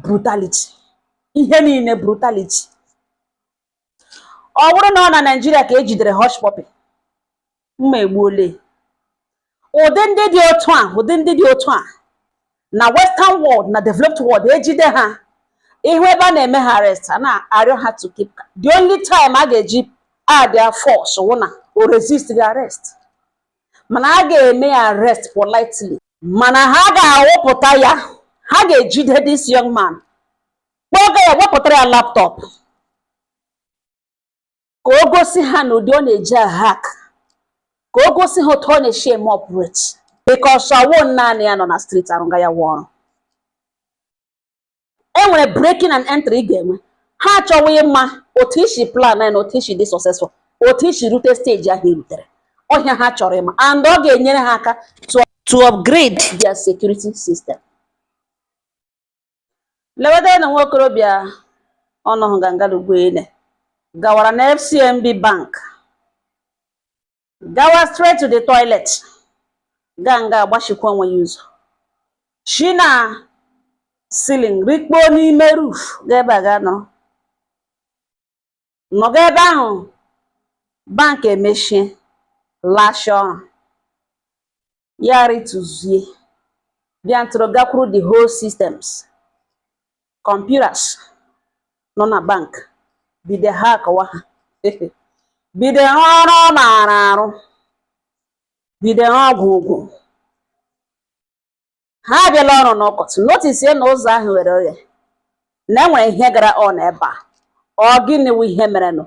brutality. Ihe niile brutality. Ọ bụrụ na ọ na Nigeria ka ejidere hush puppy, mma egbuole. Ụdị ndị dị otu a na western world na developed world ejide ha, ihu ebe a na-eme ha arrest, a na-arịọ ha to keep. The only time a ga-eji add their force wụ na o resist the arrest. Mana a ga-eme ya arrest politely. Mana ha ga-awụpụta ya, ha ga-ejide this young man, kpọga ya, wepụtara ya laptop ka o gosi ha na ụdị ọ na-eji hack, ka o gosi ha otu ọ na-eshi eme operate, because ọwụ naanị ya nọ na street arụga ya ọrụ. E nwere breaking and entry ị ga-enwe. Ha achọghị ịma otu isi plan na otu isi dị successful, otu isi rute stage ahụ erutere. Ọhịa ha chọrọ ịma, and ọ ga-enyere ha aka to upgrade their security system. Lewede na nwa okorobịa ọnụhụ gangalugwele gawara na FCMB bank, gawa straight to the toilet, ganga agbachikwa onwe ya ụzọ, shi na ceiling rikpo n'ime roof ga ebe a ga nọ, nọga ebe ahụ bank emechie, lashie ọrụ ya, rituzie bịa ntụrụ gakwuru the whole systems, computers nọ na bank, bido ha akọwa ha bido ọrụ ọ na-arụ arụ, bido ọgwụ ha abịala ọrụ n'ọkọchị. Notice na ụzọ ahụ were oghe na enwere ihe gara on ebe a. Ọ gịnị wụ ihe mere nụ?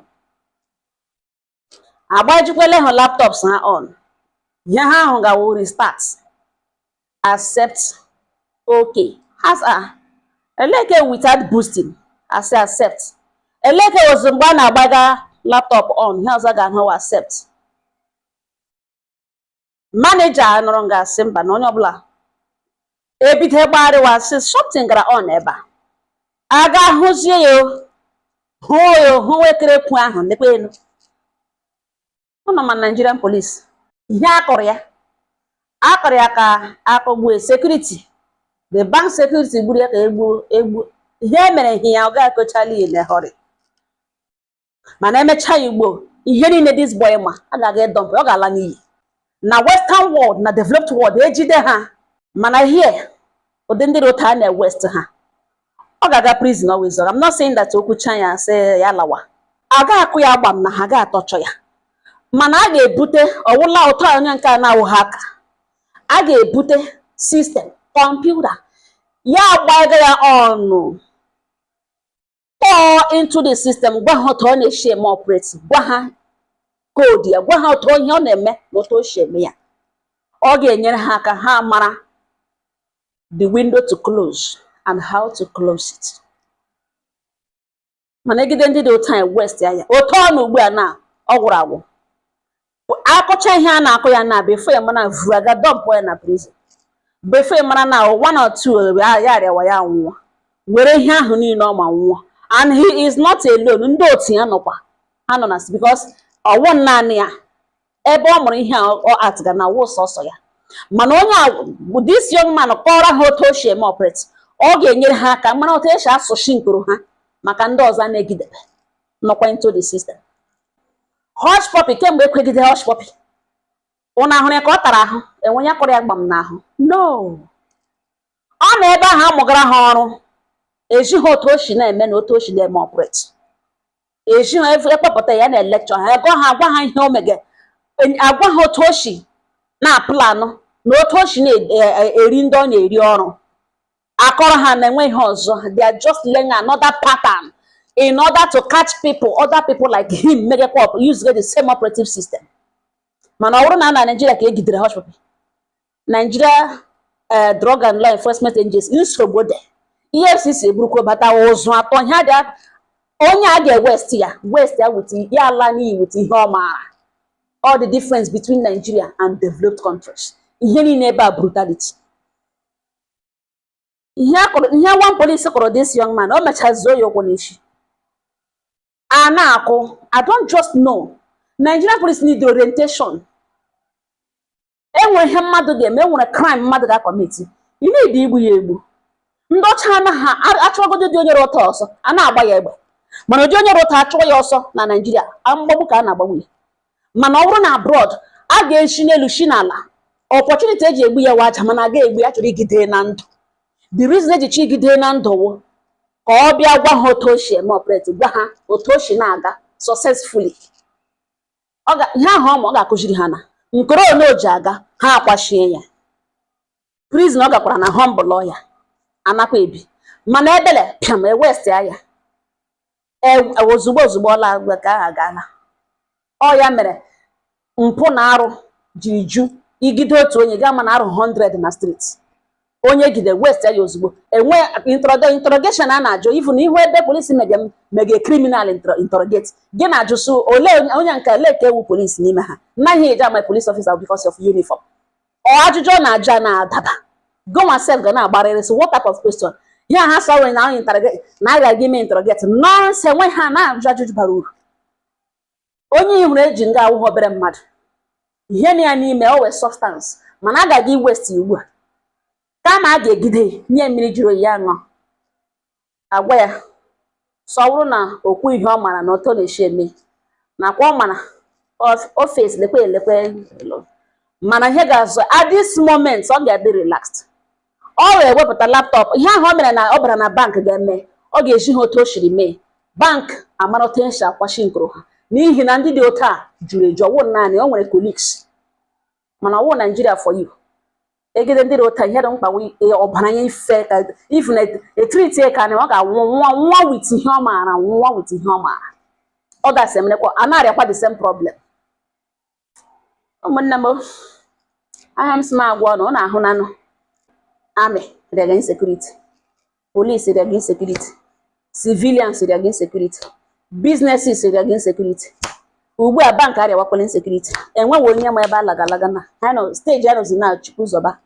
Agbajikwele ha laptops ha on, ihe ha ahụ gawo restart, accept, okay, has a eleke without boosting, asị accept. Eleke ozu mgbe a na-agbaga laptop on, ihe ọzọ ga-ahụ accept. Manager nọrọ ga-asị mba na onye ọbụla ebido gbagharịwa, sị something gara on ebe a. A ga-ahụzie ya, hụ ekerekwu ahụ nekwe elu. Ọ nọ ma Nigerian police. Ihe akọrọ ya ka akọgbue security, the bank security gburu ya ka egbu. Ihe mere ihe ya ọ ga-akọchala ya n'ehọrị. Mana emecha ya ugbo, ihe niile this boy ma a ga-aga edọmp, ọ ga-ala n'iyi. Na western world na developed world ejide ha, mana here ụdị ndị dị otu a na west ha, ọ ga-aga prison always. I'm not saying that okwucha ya sị ya lawa, a ga-akụ ya agbam na ha ga-atọchọ ya, mana a ga-ebute ọwụla ụtọ onye nke a na-awụ ha aka, a ga-ebute system kọmputa ya, agbaga ya ọnụ, pour into the system, gwa ha otu ọ na-eshi eme operate, gwa ha koodu ya, gwa ha otu ihe ọ na-eme na otu o shi eme ya. Ọ ga-enyere ha aka ha mara the window to close and how to close it. Mana egide ndị dị otu anyị west ya otu ọnụ ugbu a na ọ gwụrụ agwụ, akụcha ihe a na-akụ ya na before mana vuraga dump ya na prison, before mana na one or two ya arịawa ya nwụọ, were ihe ahụ niile ọ ma nwụọ. And he is not alone, ndị otu ya nọkwa, ha nọ na because ọwụ naanị ya ebe ọ mụrụ ihe ọ atịga na wụ sọsọ ya. Mana onye this young man kọrọ ha otu o shi eme operate, ọ ga-enyere ha aka mara otu esi asụshi nkoro ha maka ndị ọzọ na-egidebe nọkwa into the system. Hush puppy, kemgbe ekwegide hush puppy, ụnụ ahụrụ ya ka ọ tara ahụ, enwe ya kọrọ ya gbam n'ahụ? No, ọ na ebe ahụ amụgara ha ọrụ, eji ha otu o shi na-eme na otu o shi na-eme operate, eji ha ekpọpụta ya na lecture ha, ego ha agwa ha ihe o mege, agwa ha otu o shi na planụ na otu o shi na-eri ndị ọ na-eri ọrụ, akọrọ ha na enwe ihe ọzọ. They are just learning another pattern in order to catch other people like him, make up use the same operative system. Mana ọ bụrụ na Nigeria ka egidere hush puppy, Nigeria Drug and Law Enforcement Agency nsogbu dị, EFCC eburukwa bata ụzụ atọ, onye a ga-west ya with ya ala n'iyi with ihe ọ maara. All the difference between Nigeria and developed countries, ihe niile ebe a brutality. Ihe one police kọrọ this young man, o mechazuo ya ụkwụ n'isi a na-akụ. I don't just know, Nigerian police need orientation. Enwere ihe mmadụ ga-eme, enwere crime mmadụ ga-akọmiti, you need igbu ya egbu. ndị ọcha anaghị achụwagodo dị onye rụta ọsọ a na-agba ya egbe, mana ụdị onye rụta achụwa ya ọsọ na Naịjirịa mgbagbu ka a na-agbagbu ya. Mana ọ bụrụ na abroad a ga-esi n'elu shi n'ala, opportunity eji egbu ya waja mana a ga-egbu ya, chọrọ igide na ndụ. The reason eji chi igide na ndụ wụ ka ọ bịa gwa ha otu o si eme operate, gwa ha otu o si na-aga successfully. Ihe ahụ ọ ga-akụziri ha na nkoro one o ji aga ha akwachie ya. Prison ọ gakwara na humble ya anakwa ebi, mana ebele pịam ewest ya ozugbo ọla ka aha gaala. Ọ ya mere mpụ na arụ jiri ju igide otu onye ga mana arụ 100 na street, onye gide west ya ozugbo enwe interrogation a na-ajụ even ihu ebe polisi mege criminal interrogate gị na-ajụ so ole onye nke ele ka ewu polisi n'ime ha naghị eji ama police officer because of uniform. Ọ ajụjụ ọ na-ajụ na-adaba go myself ga na-agbarịrị. So what type of question ya ha sọrọ na interrogate na a ga-aga ime interrogate nonsense enwe ha na-ajụ ajụjụ bara uru. Onye ihuru eji nga awụghọ obere mmadụ ihe na ya n'ime o wee substance mana a ga-aga west ugbu a kama a ga-egide nye mmiri juru oyi ya ṅụọ agwa ya sọwụrụ na okwu ihe ọ mara na oto na-eshi eme nakwa ọ mara ofesi lekwe elekwe, mana ihe ga-azụ at this moment ọ ga-adị relaxed. Ọ wee wepụta laptop ihe ahụ o mere na ọ bara na bank ga-eme ọ ga-eji ha otu o shiri mee bank amara otu esi akwashi nkoro ha n'ihi na ndị dị otu a juru eju. Ọwụ naanị o nwere colleagues mana ọwụ Nigeria for you egide ndị dị otu a ihe dị mkpa ọbaranye ife ka if na etriti ka na ọ ga-anwụ nwa with ihe ọ maara nwa with ihe ọ maara ọ dasị emenekwa a na-arịakwa the same problem. Ụmụnne m aha m si m agwa ọ na-ahụ nanụ army rega insecurity, police rega insecurity, civilians rega insecurity, businesses rega insecurity. Ugbu a bank arịawakwala insecurity enweghị onye ma ebe alagalaga na ha nọ steji anọzi na Chukwu zọba.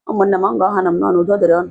Ụmụnne m ọ ga-ọha na m n'ọnụ udo dịrị ọnụ.